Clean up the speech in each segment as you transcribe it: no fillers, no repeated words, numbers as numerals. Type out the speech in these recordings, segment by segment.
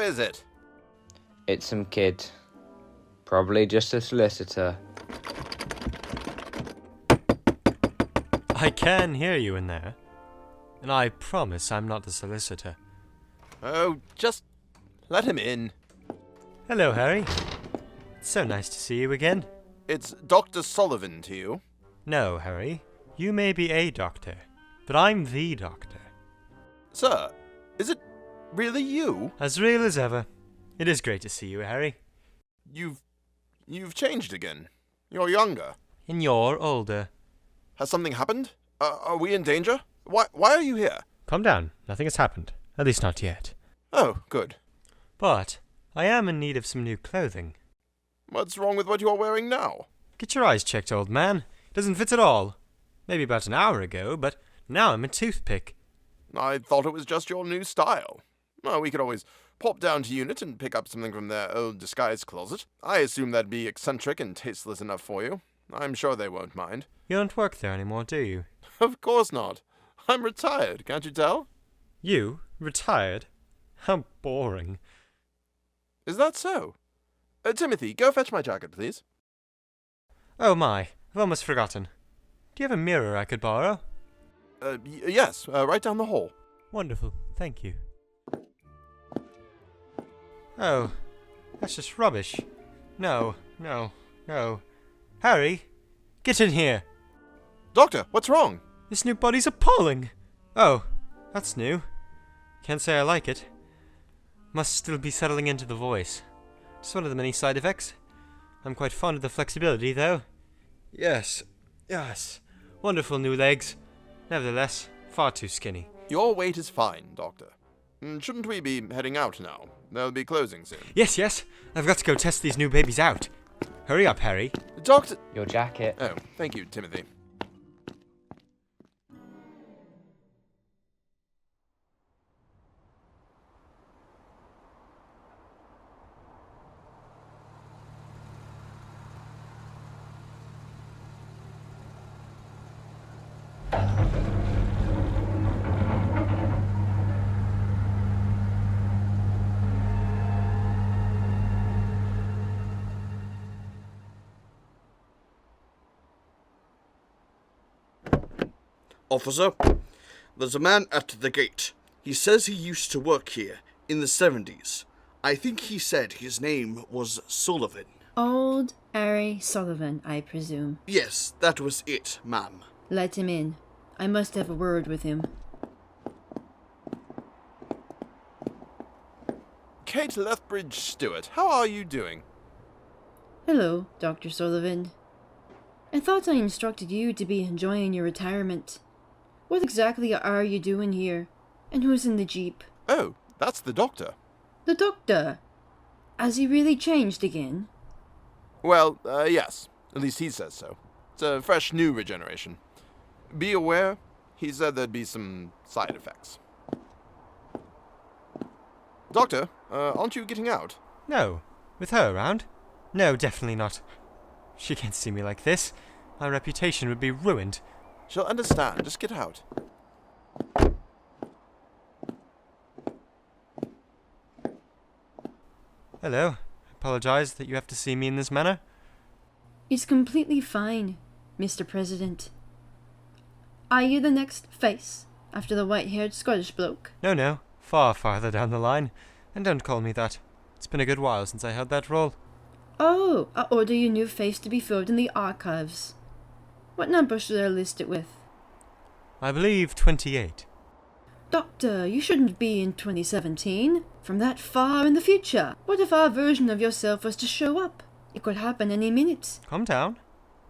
is it? It's some kid. Probably just a solicitor. I can hear you in there. And I promise I'm not a solicitor. Oh, just let him in. Hello, Harry. It's so nice to see you again. It's Dr. Sullivan to you. No, Harry. You may be a doctor, but I'm the doctor. Sir, is it really you? As real as ever. It is great to see you, Harry. You've changed again. You're younger. And you're older. Has something happened? Are we in danger? Why are you here? Calm down. Nothing has happened. At least not yet. Oh, good. But I am in need of some new clothing. What's wrong with what you're wearing now? Get your eyes checked, old man. It doesn't fit at all. Maybe about an hour ago, but now I'm a toothpick. I thought it was just your new style. Well, we could always pop down to Unit and pick up something from their old disguise closet. I assume that'd be eccentric and tasteless enough for you. I'm sure they won't mind. You don't work there anymore, do you? Of course not. I'm retired, can't you tell? You? Retired? How boring. Is that so? Timothy, go fetch my jacket, please. Oh my, I've almost forgotten. Do you have a mirror I could borrow? Yes, right down the hall. Wonderful, thank you. Oh, that's just rubbish. No. Harry, get in here. Doctor, what's wrong? This new body's appalling. Oh, that's new. Can't say I like it. Must still be settling into the voice. Just one of the many side effects. I'm quite fond of the flexibility, though. Yes. Wonderful new legs. Nevertheless, far too skinny. Your weight is fine, Doctor. Shouldn't we be heading out now? They'll be closing soon. Yes. I've got to go test these new babies out. Hurry up, Harry. Doctor... Your jacket. Oh, thank you, Timothy. Officer, there's a man at the gate. He says he used to work here in the 70s. I think he said his name was Sullivan. Old Harry Sullivan, I presume. Yes, that was it, ma'am. Let him in. I must have a word with him. Kate Lethbridge Stewart, how are you doing? Hello, Dr. Sullivan. I thought I instructed you to be enjoying your retirement. What exactly are you doing here? And who's in the jeep? Oh, that's the doctor. The doctor? Has he really changed again? Well, yes. At least he says so. It's a fresh new regeneration. Be aware, he said there'd be some side effects. Doctor, aren't you getting out? No. With her around? No, definitely not. She can't see me like this. My reputation would be ruined. She'll understand. Just get out. Hello. Apologize that you have to see me in this manner. It's completely fine, Mr. President. Are you the next face, after the white-haired Scottish bloke? No. Far farther down the line. And don't call me that. It's been a good while since I held that role. Oh, I order your new face to be filled in the archives. What number should I list it with? I believe 28. Doctor, you shouldn't be in 2017. From that far in the future. What if our version of yourself was to show up? It could happen any minute. Calm down.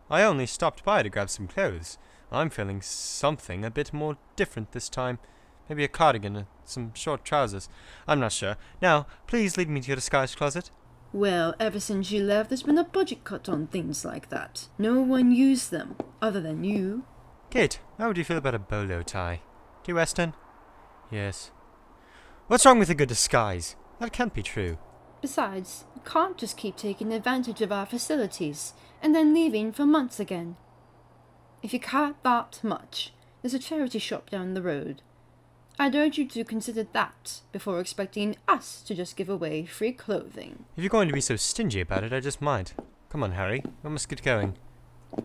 I only stopped by to grab some clothes. I'm feeling something a bit more different this time. Maybe a cardigan and some short trousers. I'm not sure. Now, please lead me to your disguise closet. Well, ever since you left, there's been a budget cut on things like that. No one used them, other than you. Kate, how would you feel about a bolo tie? Do you, Weston? Yes. What's wrong with a good disguise? That can't be true. Besides, you can't just keep taking advantage of our facilities, and then leaving for months again. If you care that much, there's a charity shop down the road. I'd urge you to consider that before expecting us to just give away free clothing. If you're going to be so stingy about it, I just might. Come on, Harry. We must get going.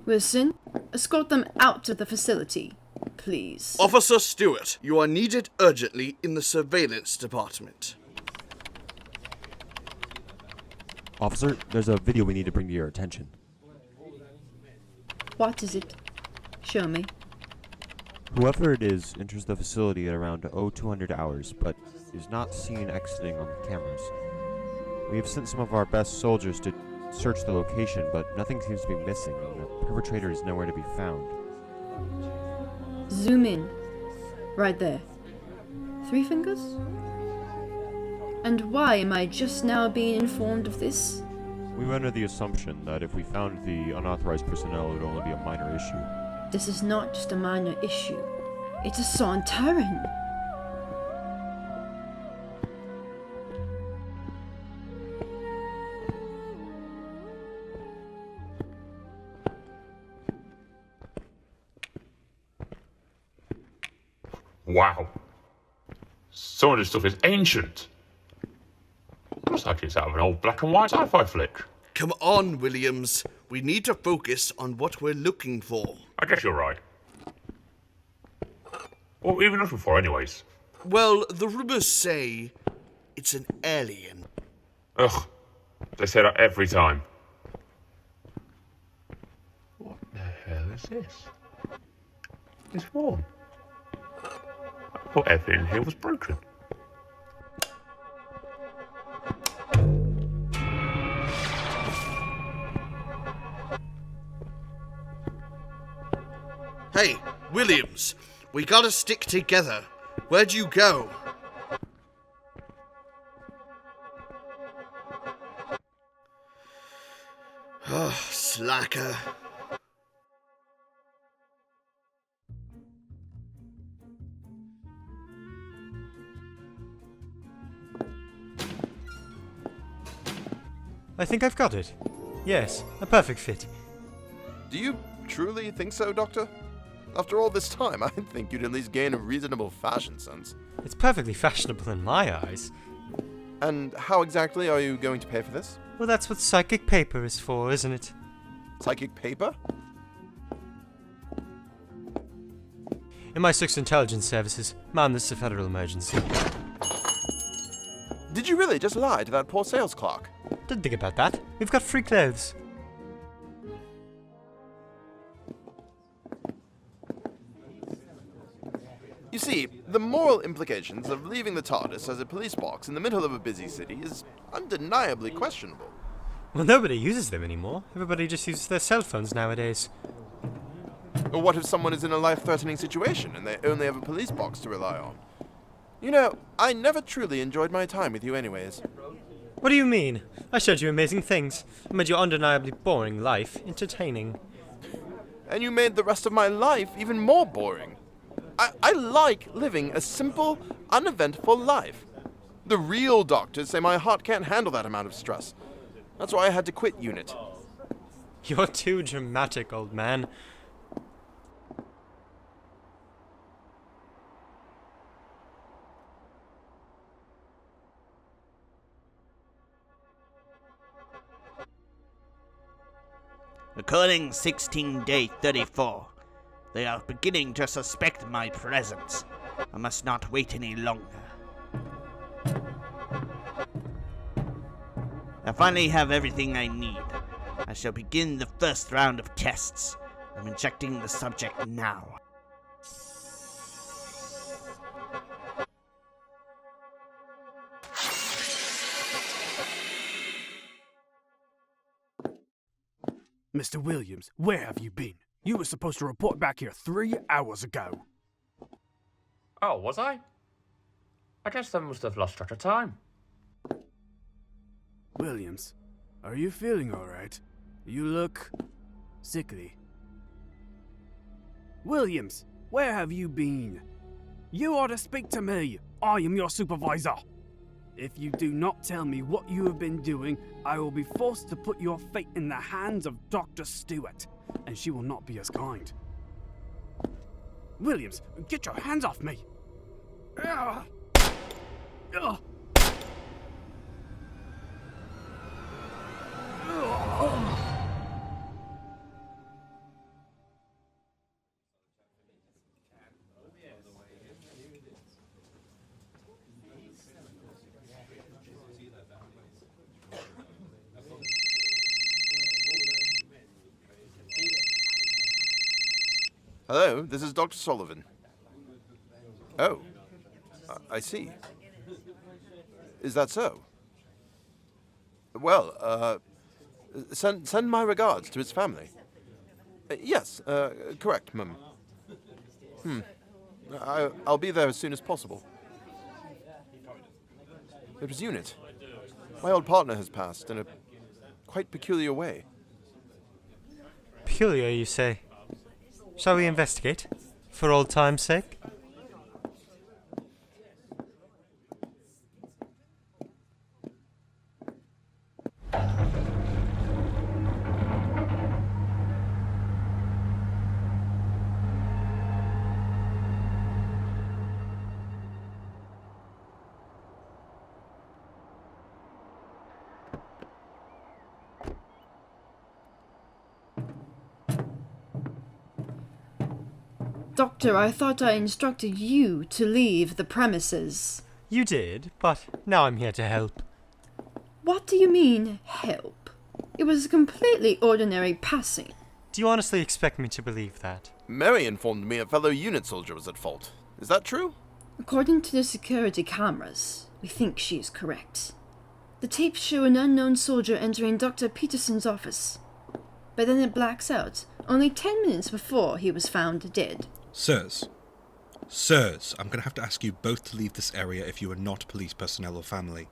Wilson, escort them out of the facility, please. Officer Stewart, you are needed urgently in the surveillance department. Officer, there's a video we need to bring to your attention. What is it? Show me. Whoever it is enters the facility at around 0200 hours, but is not seen exiting on the cameras. We have sent some of our best soldiers to search the location, but nothing seems to be missing, and the perpetrator is nowhere to be found. Zoom in. Right there. 3 fingers? And why am I just now being informed of this? We were under the assumption that if we found the unauthorized personnel, it would only be a minor issue. This is not just a minor issue. It's a Sontaran. Wow. Some of this stuff is ancient. Looks like it's out of an old black and white sci-fi flick. Come on, Williams. We need to focus on what we're looking for. I guess you're right. What were we even looking for, anyways? Well, the rumors say it's an alien. Ugh. They say that every time. What the hell is this? It's warm. I thought everything in here was broken. Hey, Williams, we gotta stick together. Where'd you go? Oh, slacker. I think I've got it. Yes, a perfect fit. Do you truly think so, Doctor? After all this time, I think you'd at least gain a reasonable fashion sense. It's perfectly fashionable in my eyes. And how exactly are you going to pay for this? Well, that's what psychic paper is for, isn't it? Psychic paper? In my Stook's intelligence services, ma'am, this is a federal emergency. Did you really just lie to that poor sales clerk? Didn't think about that. We've got free clothes. You see, the moral implications of leaving the TARDIS as a police box in the middle of a busy city is undeniably questionable. Well, nobody uses them anymore. Everybody just uses their cell phones nowadays. Or what if someone is in a life-threatening situation and they only have a police box to rely on? You know, I never truly enjoyed my time with you anyways. What do you mean? I showed you amazing things. I made your undeniably boring life entertaining. And you made the rest of my life even more boring. I like living a simple, uneventful life. The real doctors say my heart can't handle that amount of stress. That's why I had to quit unit. You're too dramatic, old man. Recording 16 day 34. They are beginning to suspect my presence. I must not wait any longer. I finally have everything I need. I shall begin the first round of tests. I'm injecting the subject now. Mr. Williams, where have you been? You were supposed to report back here 3 hours ago. Oh, was I? I guess I must have lost track of time. Williams, are you feeling alright? You look sickly. Williams, where have you been? You are to speak to me. I am your supervisor. If you do not tell me what you have been doing, I will be forced to put your fate in the hands of Dr. Stewart, and she will not be as kind. Williams, get your hands off me! Hello, this is Dr. Sullivan. Oh, I see. Is that so? Well, send my regards to his family. Yes, correct, Mum. I'll be there as soon as possible. It was Unit. My old partner has passed in a quite peculiar way. Peculiar, you say? Shall we investigate? For old time's sake? Doctor, I thought I instructed you to leave the premises. You did, but now I'm here to help. What do you mean, help? It was a completely ordinary passing. Do you honestly expect me to believe that? Mary informed me a fellow unit soldier was at fault. Is that true? According to the security cameras, we think she is correct. The tapes show an unknown soldier entering Dr. Peterson's office. But then it blacks out, only 10 minutes before he was found dead. Sirs, I'm going to have to ask you both to leave this area if you are not police personnel or family.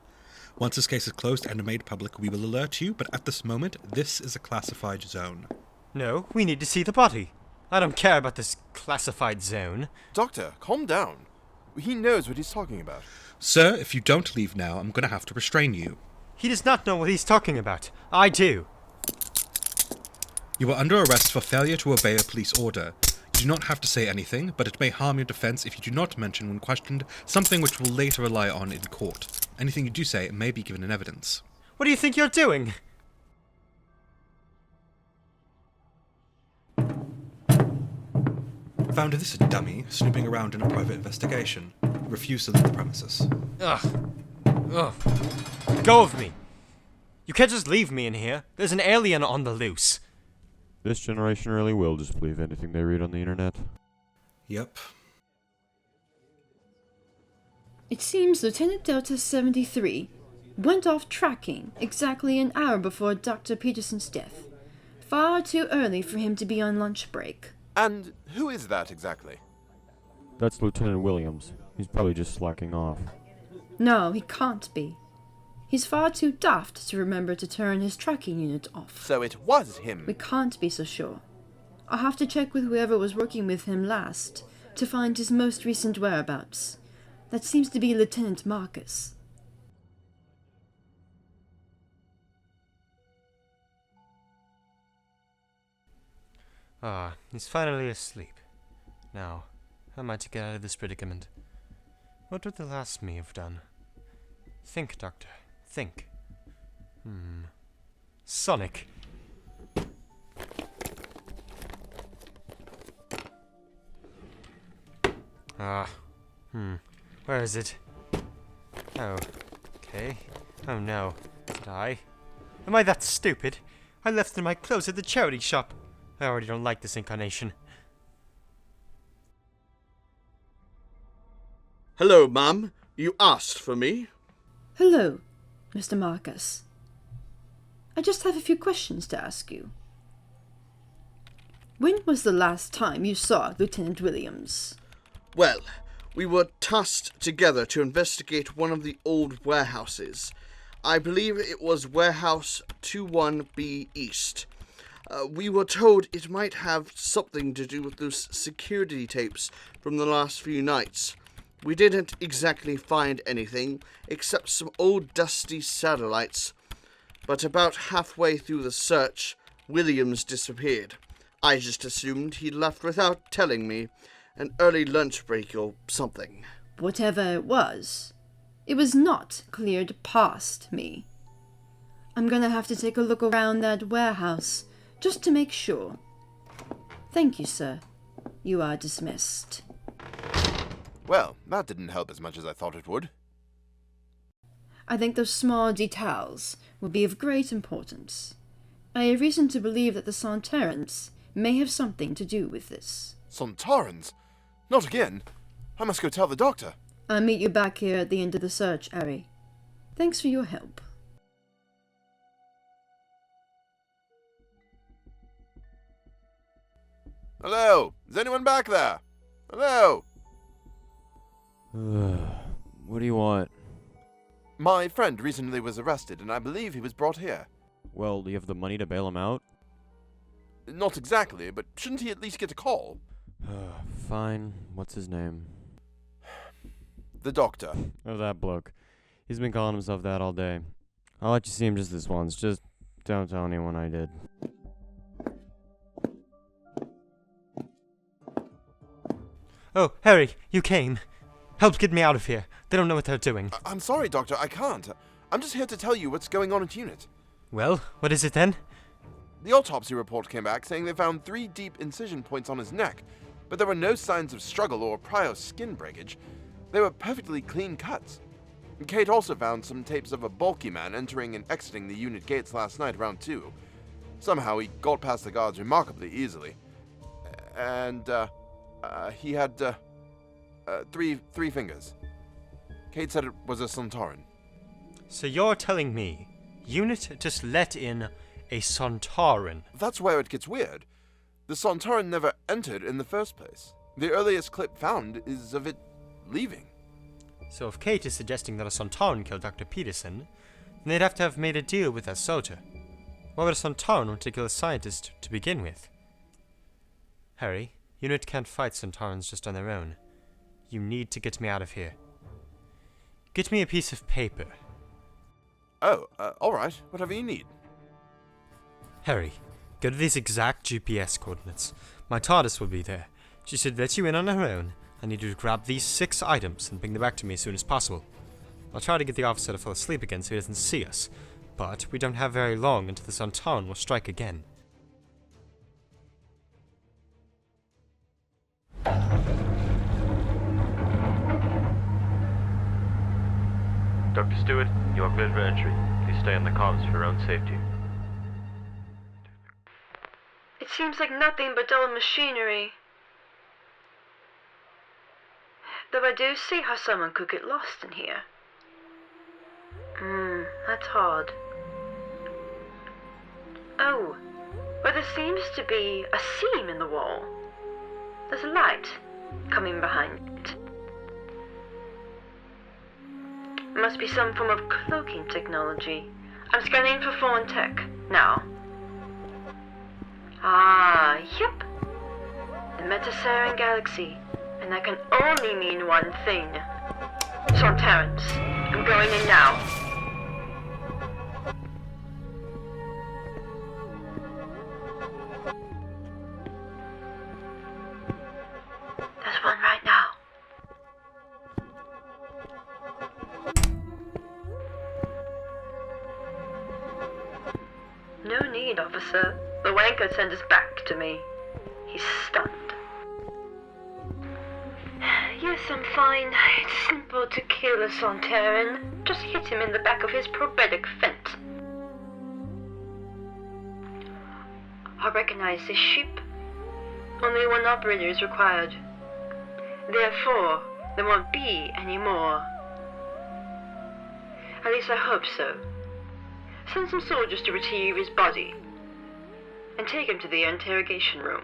Once this case is closed and made public, we will alert you, but at this moment, this is a classified zone. No, we need to see the body. I don't care about this classified zone. Doctor, calm down. He knows what he's talking about. Sir, if you don't leave now, I'm going to have to restrain you. He does not know what he's talking about. I do. You are under arrest for failure to obey a police order. You do not have to say anything, but it may harm your defense if you do not mention when questioned something which will later rely on in court. Anything you do say may be given in evidence. What do you think you're doing? Found this a dummy snooping around in a private investigation. Refuse to leave the premises. Ugh. Go of me. You can't just leave me in here. There's an alien on the loose. This generation really will just believe anything they read on the internet. Yep. It seems Lieutenant Delta 73 went off tracking exactly an hour before Dr. Peterson's death. Far too early for him to be on lunch break. And who is that exactly? That's Lieutenant Williams. He's probably just slacking off. No, he can't be. He's far too daft to remember to turn his tracking unit off. So it was him. We can't be so sure. I'll have to check with whoever was working with him last to find his most recent whereabouts. That seems to be Lieutenant Markis. Ah, he's finally asleep. Now, how am I to get out of this predicament? What would the last me have done? Think, Doctor. Think. Sonic. Where is it? Oh, okay. Oh no. Did I? Am I that stupid? I left in my clothes at the charity shop. I already don't like this incarnation. Hello, ma'am. You asked for me? Hello, Mr. Markis. I just have a few questions to ask you. When was the last time you saw Lieutenant Williams? Well, we were tasked together to investigate one of the old warehouses. I believe it was Warehouse 21B East. We were told it might have something to do with those security tapes from the last few nights. We didn't exactly find anything, except some old dusty satellites. But about halfway through the search, Williams disappeared. I just assumed he'd left without telling me. An early lunch break or something. whatever it was not cleared past me. I'm gonna have to take a look around that warehouse, just to make sure. Thank you, sir. You are dismissed. Well, that didn't help as much as I thought it would. I think those small details will be of great importance. I have reason to believe that the Sontarans may have something to do with this. Sontarans? Not again. I must go tell the doctor. I'll meet you back here at the end of the search, Harry. Thanks for your help. Hello? Is anyone back there? Hello? What do you want? My friend recently was arrested, and I believe he was brought here. Well, do you have the money to bail him out? Not exactly, but shouldn't he at least get a call? Fine. What's his name? The doctor. Oh, that bloke. He's been calling himself that all day. I'll let you see him just this once. Just don't tell anyone I did. Oh, Harry, you came. Help get me out of here. They don't know what they're doing. I'm sorry, Doctor, I can't. I'm just here to tell you what's going on at unit. Well, what is it then? The autopsy report came back saying they found 3 deep incision points on his neck, but there were no signs of struggle or prior skin breakage. They were perfectly clean cuts. Kate also found some tapes of a bulky man entering and exiting the unit gates last night around 2. Somehow he got past the guards remarkably easily. And, he had, 3 fingers. Kate said it was a Sontaran. So you're telling me unit just let in a Sontaran? That's where it gets weird. The Sontaran never entered in the first place. The earliest clip found is of it leaving. So if Kate is suggesting that a Sontaran killed Dr. Peterson, then they'd have to have made a deal with that soldier. Why would a Sontaran want to kill a scientist to begin with? Harry, unit can't fight Sontarans just on their own. You need to get me out of here. Get me a piece of paper. Oh, alright. Whatever you need. Harry, go to these exact GPS coordinates. My TARDIS will be there. She should let you in on her own. I need you to grab these 6 items and bring them back to me as soon as possible. I'll try to get the officer to fall asleep again so he doesn't see us, but we don't have very long until the Sontaran will strike again. Dr. Stewart, you are cleared for entry. Please stay on the comms for your own safety. It seems like nothing but dull machinery. Though I do see how someone could get lost in here. That's hard. Oh, but there seems to be a seam in the wall. There's a light coming behind it. It must be some form of cloaking technology. I'm scanning for foreign tech now. Ah, yep. The Metasaran Galaxy. And that can only mean one thing. Sontarans. I'm going in now. There's one right now. No need, officer. The wanker sent us back to me. He's stunned. Yes, I'm fine. It's simple to kill a Sontaran. Just hit him in the back of his probetic vent. I recognize this ship. Only one operator is required. Therefore, there won't be any more. At least I hope so. Send some soldiers to retrieve his body. And take him to the interrogation room.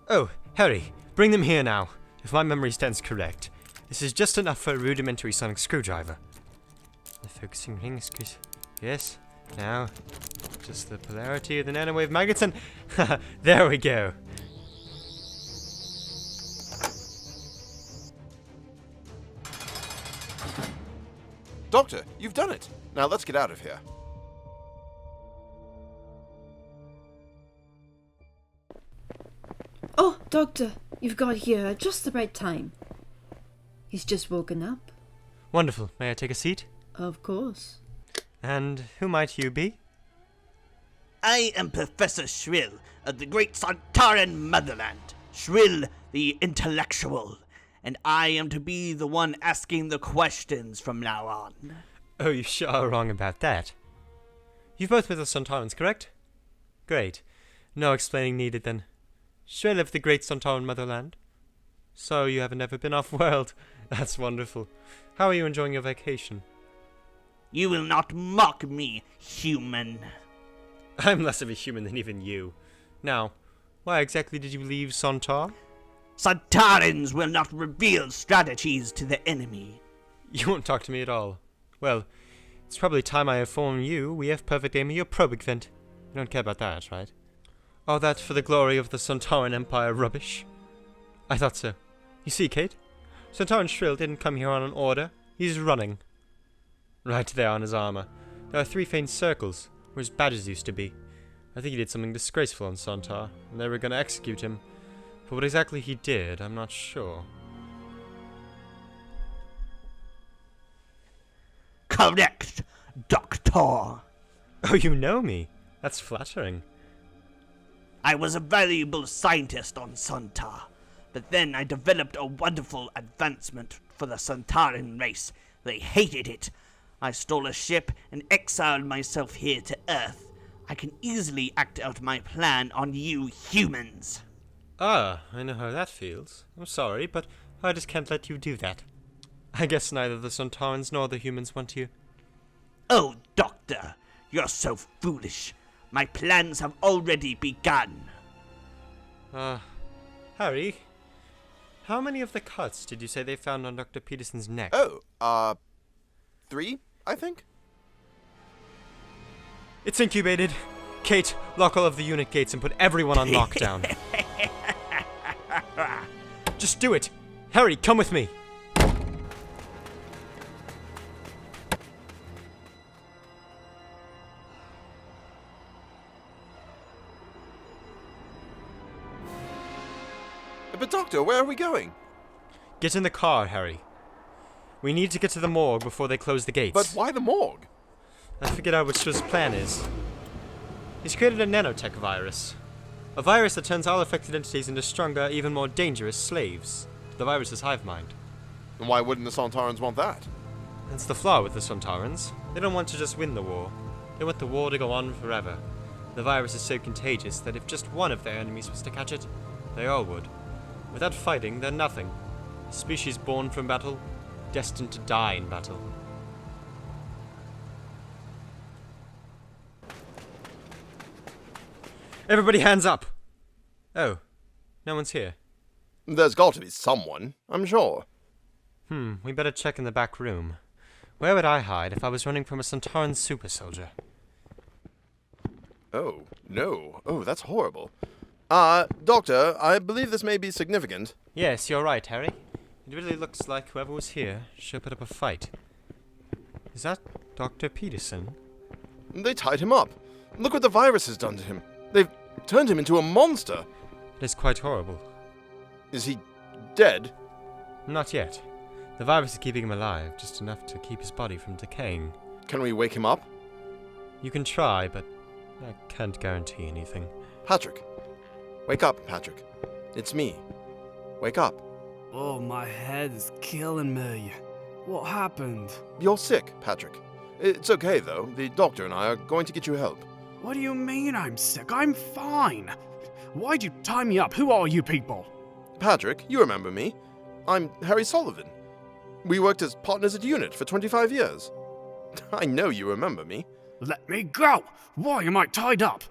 Oh, Harry, bring them here now. If my memory stands correct, this is just enough for a rudimentary sonic screwdriver. The focusing ring is good. Yes, now, just the polarity of the nanowave magnets and... there we go. Doctor, you've done it. Now let's get out of here. Oh, Doctor, you've got here at just the right time. He's just woken up. Wonderful. May I take a seat? Of course. And who might you be? I am Professor Shrill of the great Sontaran motherland. Shrill the intellectual. And I am to be the one asking the questions from now on. Oh, you sure are wrong about that. You've both met the Sontarans, correct? Great. No explaining needed then. Shrill of the great Sontaran motherland. So you haven't ever been off-world. That's wonderful. How are you enjoying your vacation? You will not mock me, human. I'm less of a human than even you. Now, why exactly did you leave Sontar? Sontarans will not reveal strategies to the enemy. You won't talk to me at all. Well, it's probably time I inform you we have perfect aim at your probe vent. You don't care about that, right? All that for the glory of the Sontaran Empire rubbish? I thought so. You see, Kate? Sontaran Shrill didn't come here on an order. He's running. Right there on his armor. There are 3 faint circles, where his badges used to be. I think he did something disgraceful on Sontar, and they were going to execute him. But what exactly he did, I'm not sure. Correct, Doctor. Oh, you know me. That's flattering. I was a valuable scientist on Sontar, but then I developed a wonderful advancement for the Sontaran race. They hated it. I stole a ship and exiled myself here to Earth. I can easily act out my plan on you humans. Ah, I know how that feels. I'm sorry, but I just can't let you do that. I guess neither the Sontarans nor the humans want you. Oh, Doctor, you're so foolish. My plans have already begun. Harry, how many of the cuts did you say they found on Dr. Peterson's neck? Oh, 3, I think? It's incubated. Kate, lock all of the unit gates and put everyone on lockdown. Just do it. Harry, come with me. But Doctor, where are we going? Get in the car, Harry. We need to get to the morgue before they close the gates. But why the morgue? I figured out what Shrill's plan is. He's created a nanotech virus. A virus that turns all affected entities into stronger, even more dangerous slaves to the virus's hive mind. And why wouldn't the Sontarans want that? That's the flaw with the Sontarans. They don't want to just win the war. They want the war to go on forever. The virus is so contagious that if just one of their enemies was to catch it, they all would. Without fighting, they're nothing. A species born from battle, destined to die in battle. Everybody hands up! Oh, no one's here. There's got to be someone, I'm sure. We better check in the back room. Where would I hide if I was running from a Sontaran super soldier? Oh, no. Oh, that's horrible. Doctor, I believe this may be significant. Yes, you're right, Harry. It really looks like whoever was here should put up a fight. Is that Dr. Peterson? They tied him up. Look what the virus has done to him. They've turned him into a monster. It is quite horrible. Is he dead? Not yet. The virus is keeping him alive, just enough to keep his body from decaying. Can we wake him up? You can try, but I can't guarantee anything. Patrick. Wake up, Patrick. It's me. Wake up. Oh, my head is killing me. What happened? You're sick, Patrick. It's okay, though. The doctor and I are going to get you help. What do you mean I'm sick? I'm fine. Why'd you tie me up? Who are you people? Patrick, you remember me. I'm Harry-Sullivan. We worked as partners at unit for 25 years. I know you remember me. Let me go! Why am I tied up?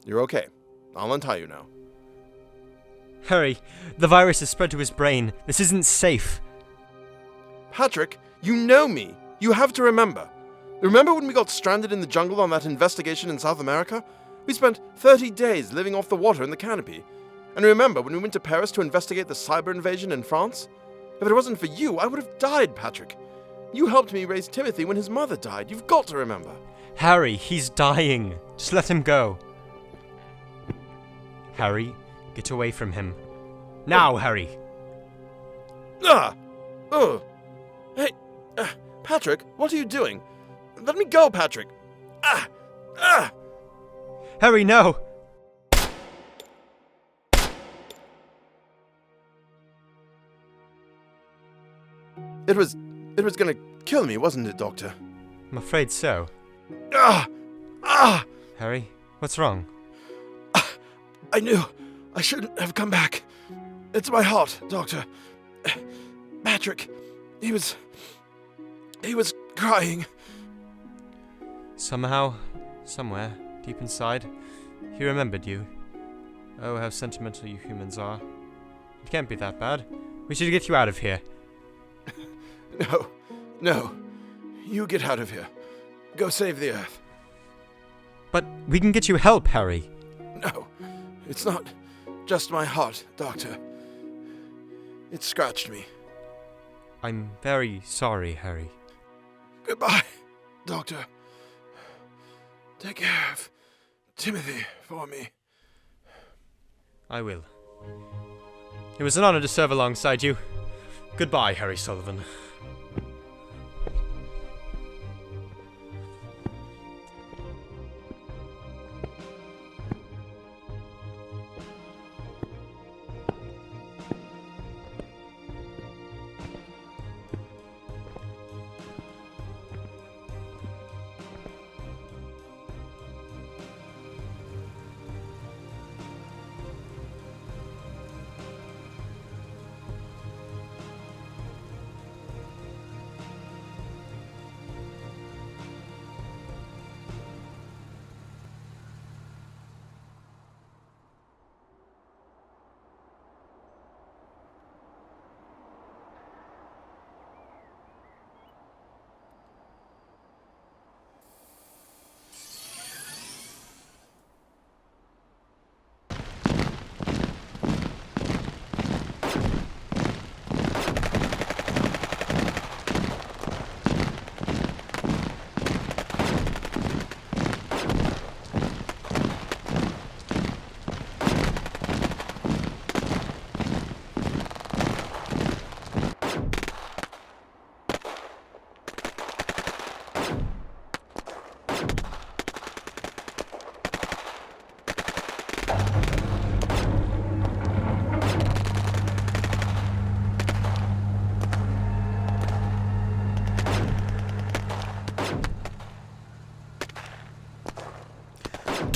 You're okay. I'll untie you now. Harry, the virus has spread to his brain. This isn't safe. Patrick, you know me. You have to remember. Remember when we got stranded in the jungle on that investigation in South America? We spent 30 days living off the water in the canopy. And remember when we went to Paris to investigate the cyber invasion in France? If it wasn't for you, I would have died, Patrick. You helped me raise Timothy when his mother died. You've got to remember. Harry, he's dying. Just let him go. Harry, get away from him. Now, Harry. Ah! Oh! Hey, Patrick, what are you doing? Let me go, Patrick! Ah! Ah! Harry, no! It was gonna kill me, wasn't it, Doctor? I'm afraid so. Ah! Ah! Harry, what's wrong? I knew I shouldn't have come back. It's my heart, Doctor. Patrick, he was crying. Somehow, somewhere, deep inside, he remembered you. Oh, how sentimental you humans are. It can't be that bad. We should get you out of here. No. You get out of here. Go save the Earth. But we can get you help, Harry. No, it's not just my heart, Doctor. It scratched me. I'm very sorry, Harry. Goodbye, Doctor. Take care of Timothy for me. I will. It was an honor to serve alongside you. Goodbye, Harry-Sullivan.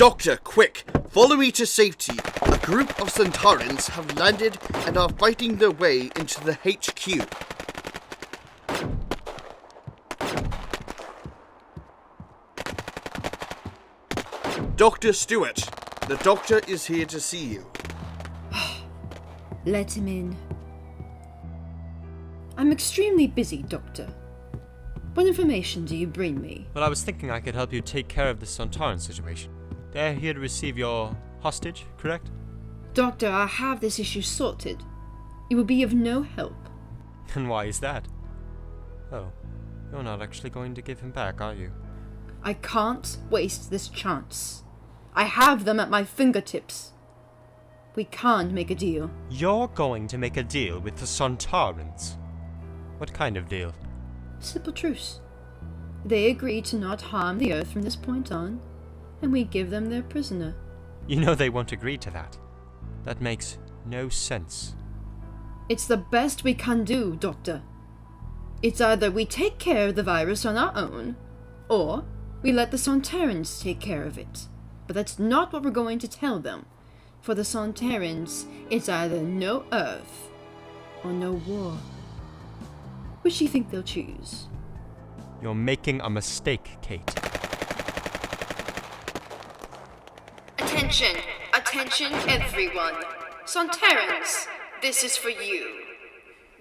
Doctor, quick! Follow me to safety. A group of Sontarans have landed and are fighting their way into the HQ. Dr. Stewart, the doctor is here to see you. Let him in. I'm extremely busy, Doctor. What information do you bring me? Well, I was thinking I could help you take care of the Sontaran situation. They're here to receive your hostage, correct? Doctor, I have this issue sorted. It will be of no help. And why is that? Oh, you're not actually going to give him back, are you? I can't waste this chance. I have them at my fingertips. We can't make a deal. You're going to make a deal with the Sontarans? What kind of deal? Simple truce. They agree to not harm the Earth from this point on, and we give them their prisoner. You know they won't agree to that. That makes no sense. It's the best we can do, Doctor. It's either we take care of the virus on our own, or we let the Sontarans take care of it. But that's not what we're going to tell them. For the Sontarans, it's either no Earth or no war. Which do you think they'll choose? You're making a mistake, Kate. Attention! Attention, everyone! Sontarans, this is for you.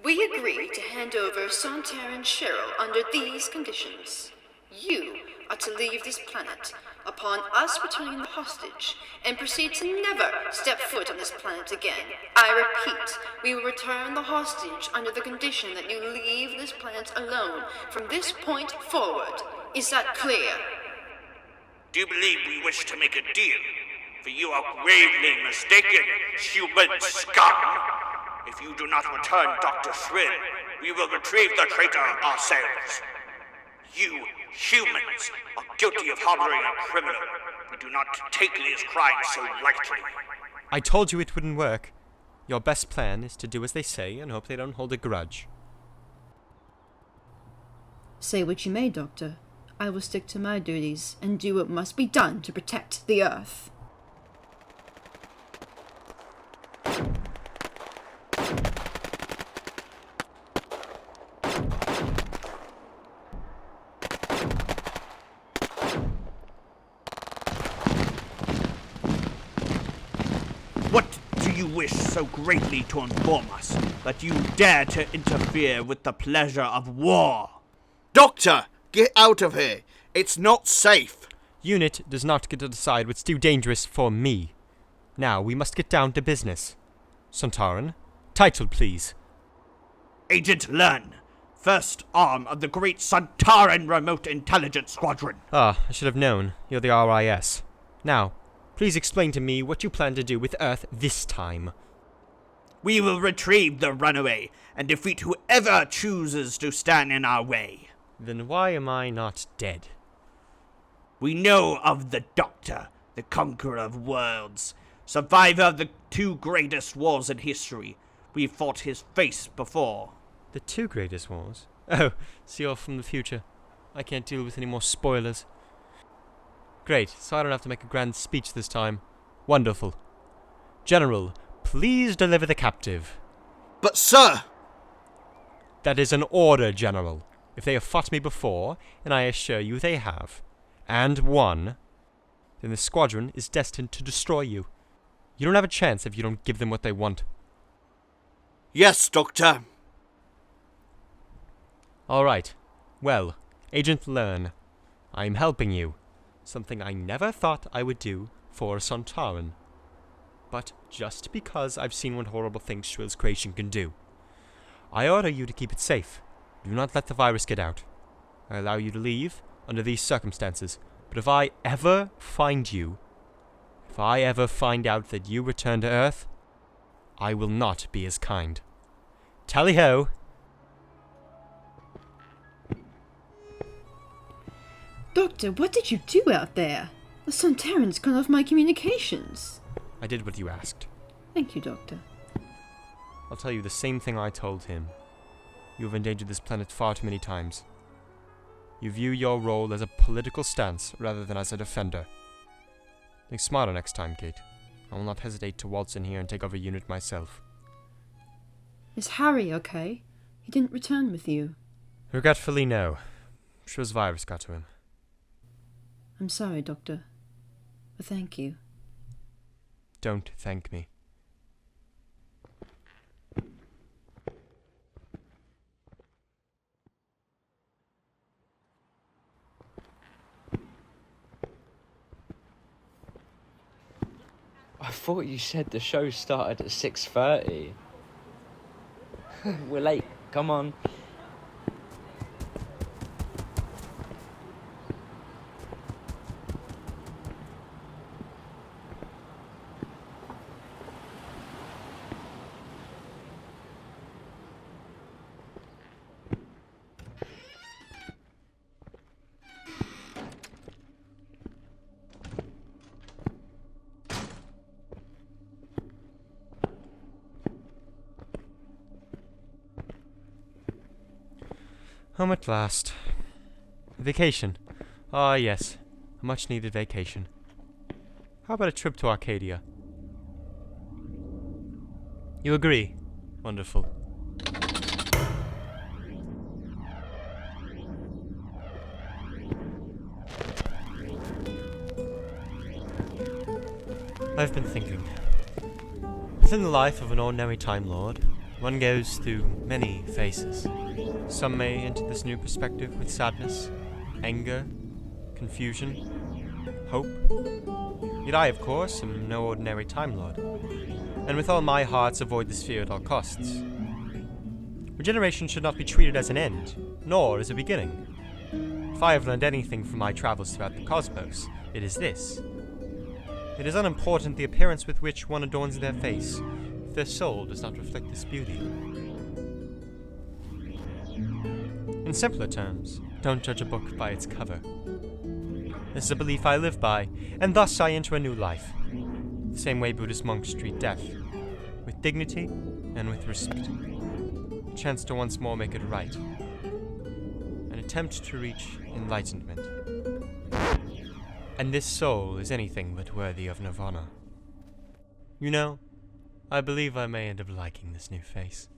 We agree to hand over Sontaran Cheryl under these conditions. You are to leave this planet upon us returning the hostage and proceed to never step foot on this planet again. I repeat, we will return the hostage under the condition that you leave this planet alone from this point forward. Is that clear? Do you believe we wish to make a deal? For you are gravely mistaken, human scum. If you do not return Dr. Thrill, we will retrieve the traitor ourselves. You humans are guilty of harboring a criminal. We do not take these crimes so lightly. I told you it wouldn't work. Your best plan is to do as they say and hope they don't hold a grudge. Say what you may, Doctor. I will stick to my duties and do what must be done to protect the Earth. What do you wish so greatly to inform us that you dare to interfere with the pleasure of war? Doctor, get out of here. It's not safe. Unit does not get to decide what's too dangerous for me. Now, we must get down to business. Sontaran, title please. Agent Lern, first arm of the great Sontaran Remote Intelligence Squadron. Ah, I should have known. You're the RIS. Now, please explain to me what you plan to do with Earth this time. We will retrieve the runaway and defeat whoever chooses to stand in our way. Then why am I not dead? We know of the Doctor, the conqueror of worlds, survivor of the two greatest wars in history. We've fought his face before. The two greatest wars? Oh, so you're from the future. I can't deal with any more spoilers. Great, so I don't have to make a grand speech this time. Wonderful. General, please deliver the captive. But, sir! That is an order, General. If they have fought me before, and I assure you they have, and won, then the squadron is destined to destroy you. You don't have a chance if you don't give them what they want. Yes, Doctor. All right. Well, Agent Lern, I'm helping you. Something I never thought I would do for a Sontaran. But just because I've seen what horrible things Shrill's creation can do. I order you to keep it safe. Do not let the virus get out. I allow you to leave under these circumstances. But if I ever find you, if I ever find out that you return to Earth, I will not be as kind. Tally-ho! Doctor, what did you do out there? The Sontarans cut off my communications. I did what you asked. Thank you, Doctor. I'll tell you the same thing I told him. You have endangered this planet far too many times. You view your role as a political stance rather than as a defender. Think smarter next time, Kate. I will not hesitate to waltz in here and take over Unit myself. Is Harry okay? He didn't return with you. Regretfully, no. Shrill's virus got to him. I'm sorry, Doctor. But thank you. Don't thank me. I thought you said the show started at 6:30. We're late. Come on. Home at last. Vacation. Ah, yes. A much-needed vacation. How about a trip to Arcadia? You agree? Wonderful. I've been thinking. Within the life of an ordinary Time Lord, one goes through many phases. Some may enter this new perspective with sadness, anger, confusion, hope. Yet I, of course, am no ordinary Time Lord, and with all my hearts avoid this fear at all costs. Regeneration should not be treated as an end, nor as a beginning. If I have learned anything from my travels throughout the cosmos, it is this. It is unimportant the appearance with which one adorns their face, if their soul does not reflect this beauty. In simpler terms, don't judge a book by its cover. This is a belief I live by, and thus I enter a new life. The same way Buddhist monks treat death, with dignity and with respect. A chance to once more make it right. An attempt to reach enlightenment. And this soul is anything but worthy of nirvana. You know, I believe I may end up liking this new face.